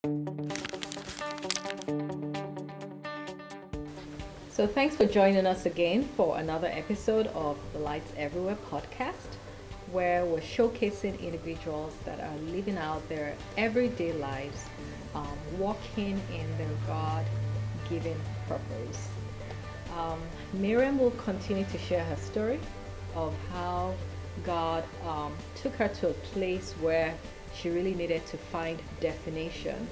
So thanks for joining us again for another episode of the Lights Everywhere podcast, where we're showcasing individuals that are living out their everyday lives, walking in their God-given purpose. Miriam will continue to share her story of how God took her to a place where she really needed to find definition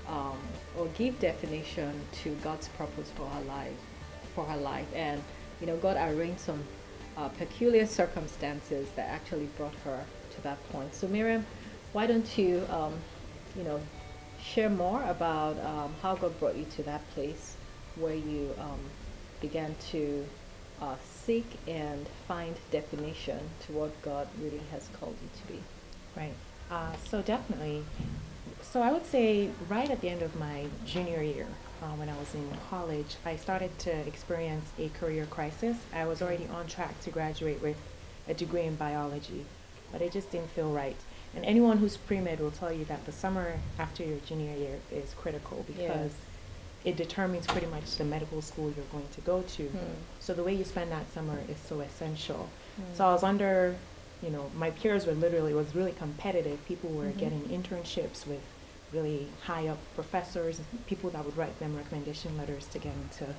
or give definition to God's purpose for her life. And God arranged some peculiar circumstances that actually brought her to that point. So Miriam, why don't you share more about how God brought you to that place where you began to seek and find definition to what God really has called you to be. Right. So definitely. So I would say right at the end of my junior year, when I was in college, I started to experience a career crisis. I was already on track to graduate with a degree in biology, but it just didn't feel right. And anyone who's pre-med will tell you that the summer after your junior year is critical because it determines pretty much the medical school you're going to go to. So the way you spend that summer is so essential. So I was under, my peers were literally, it was really competitive. People were getting internships with really high up professors, people that would write them recommendation letters to get into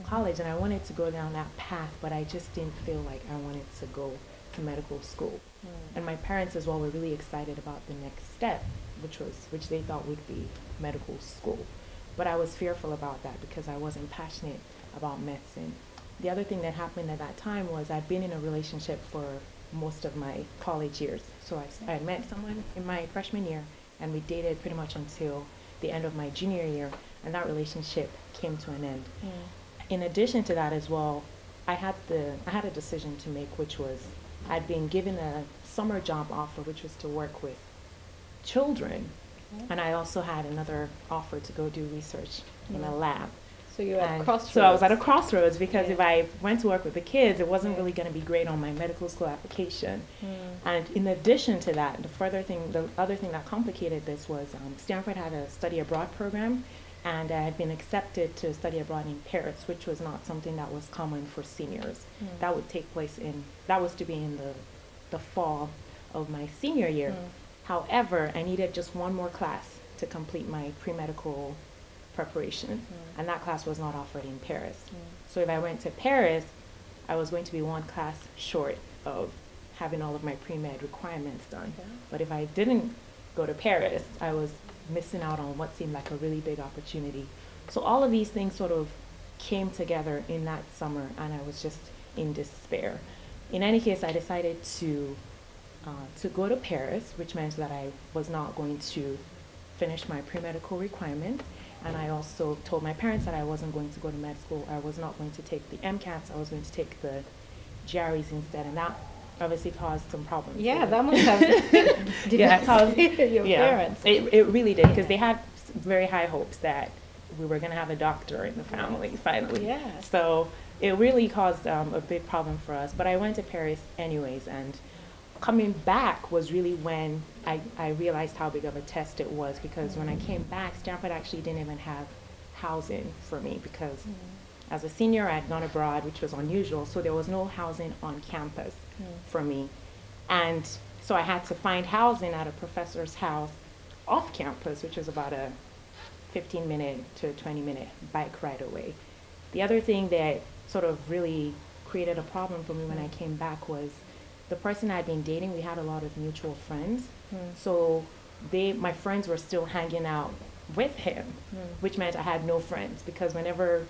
college. And I wanted to go down that path, but I just didn't feel like I wanted to go to medical school. And my parents as well were really excited about the next step, which they thought would be medical school. But I was fearful about that because I wasn't passionate about medicine. The other thing that happened at that time was I'd been in a relationship for most of my college years. So I met someone in my freshman year, and we dated pretty much until the end of my junior year, and that relationship came to an end. In addition to that as well, I had a decision to make, which was I'd been given a summer job offer, which was to work with children, and I also had another offer to go do research in a lab. So you're at crossroads. So I was at a crossroads because if I went to work with the kids, it wasn't really going to be great on my medical school application. And in addition to that, the other thing that complicated this was Stanford had a study abroad program, and I had been accepted to study abroad in Paris, which was not something that was common for seniors. That would take place that was to be in the fall of my senior year. However, I needed just one more class to complete my pre-medical preparation, and that class was not offered in Paris. So if I went to Paris, I was going to be one class short of having all of my pre-med requirements done. But if I didn't go to Paris, I was missing out on what seemed like a really big opportunity. So all of these things sort of came together in that summer, and I was just in despair. In any case, I decided to go to Paris, which meant that I was not going to finish my pre-medical requirements. And I also told my parents that I wasn't going to go to med school. I was not going to take the MCATs. I was going to take the GREs instead. And that obviously caused some problems. Yeah, that must have caused your parents. It really did, because they had very high hopes that we were going to have a doctor in the family finally. Yeah. So it really caused a big problem for us. But I went to Paris anyways, and coming back was really when I realized how big of a test it was, because when I came back, Stanford actually didn't even have housing for me, because as a senior I had gone abroad, which was unusual, so there was no housing on campus for me. And so I had to find housing at a professor's house off campus, which was about a 15-minute to 20-minute bike ride away. The other thing that sort of really created a problem for me when I came back was the person I'd been dating. We had a lot of mutual friends. So my friends were still hanging out with him, which meant I had no friends, because whenever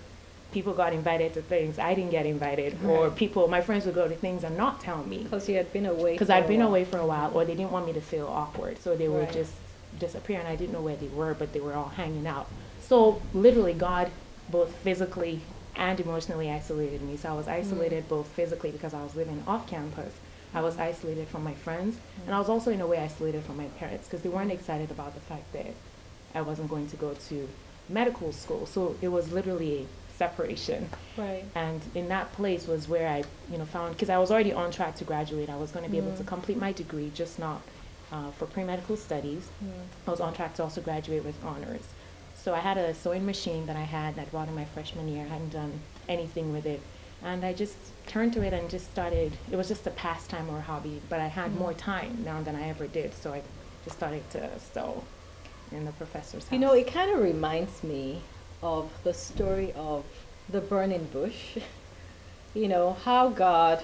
people got invited to things, I didn't get invited, or my friends would go to things and not tell me. Because you had been away. Because I'd been away for a while, or they didn't want me to feel awkward, so they would just disappear, and I didn't know where they were, but they were all hanging out. So literally, God both physically and emotionally isolated me. So I was isolated both physically because I was living off campus. I was isolated from my friends, and I was also in a way isolated from my parents, because they weren't excited about the fact that I wasn't going to go to medical school. So it was literally separation. Right. And in that place was where I, found, because I was already on track to graduate. I was going to be able to complete my degree, just not for pre-medical studies. I was on track to also graduate with honors. So I had a sewing machine that I bought in my freshman year. I hadn't done anything with it. And I just turned to it and just started, it was just a pastime or a hobby, but I had more time now than I ever did. So I just started to sew in the professor's house. You know, it kind of reminds me of the story of the burning bush. You know, how God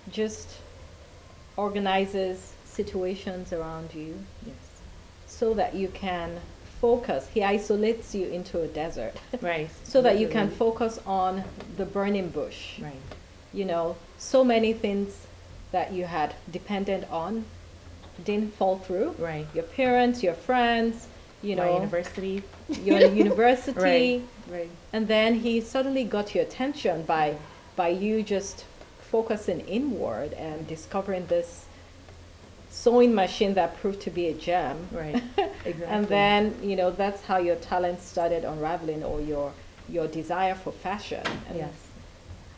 just organizes situations around you, Yes. so that you can focus. He isolates you into a desert. Right. So that you can focus on the burning bush. Right. You know, so many things that you had depended on didn't fall through. Right. Your parents, your friends, you know, My university. your university. Right. And then he suddenly got your attention by you just focusing inward and discovering this sewing machine that proved to be a gem. Right. Exactly. And then, you know, that's how your talent started unraveling, or your desire for fashion. And Yes.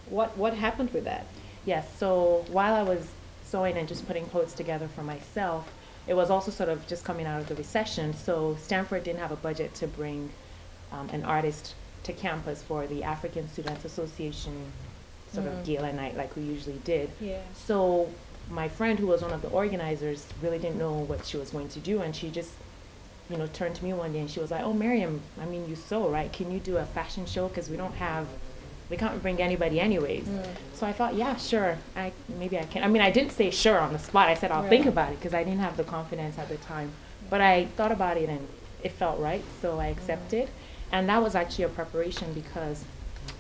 What happened with that? Yes. So while I was sewing and just putting clothes together for myself, it was also sort of just coming out of the recession. So Stanford didn't have a budget to bring an artist to campus for the African Students Association sort of gala night like we usually did. Yeah. So my friend, who was one of the organizers, really didn't know what she was going to do, and she just, you know, turned to me one day and she was like, "Oh, Maryam, I mean, you sew, right? Can you do a fashion show? Because we can't bring anybody anyways." So I thought, yeah, sure, maybe I can. I mean, I didn't say sure on the spot. I said I'll think about it, because I didn't have the confidence at the time. But I thought about it and it felt right, so I accepted. And that was actually a preparation, because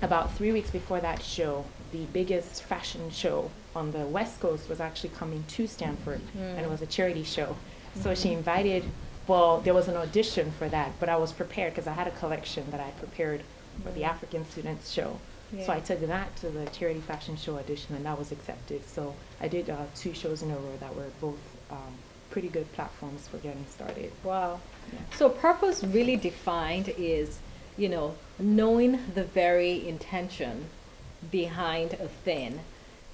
about 3 weeks before that show, the biggest fashion show on the West Coast was actually coming to Stanford, and it was a charity show. So she invited, well, there was an audition for that, but I was prepared because I had a collection that I prepared for the African Students show. Yeah. So I took that to the charity fashion show audition, and that was accepted. So I did 2 shows in a row that were both pretty good platforms for getting started. Wow. Yeah. So purpose really defined is, you know, knowing the very intention behind a thing,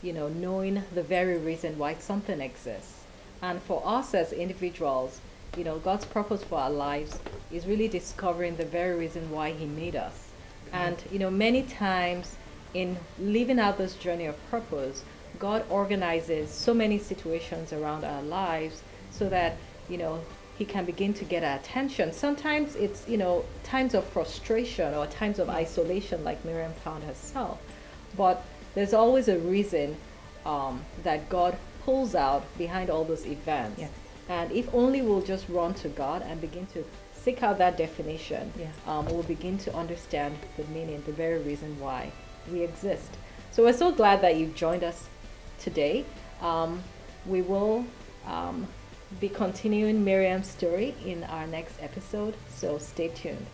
you know, knowing the very reason why something exists. And for us as individuals, you know, God's purpose for our lives is really discovering the very reason why he made us. And, you know, many times in living out this journey of purpose, God organizes so many situations around our lives so that, you know, he can begin to get our attention. Sometimes it's, you know, times of frustration or times of isolation, like Maryam found herself. But there's always a reason that God pulls out behind all those events. Yes. And if only we'll just run to God and begin to seek out that definition, Yes. we'll begin to understand the meaning, the very reason why we exist. So we're so glad that you've joined us today. We will be continuing Maryam's story in our next episode, so stay tuned.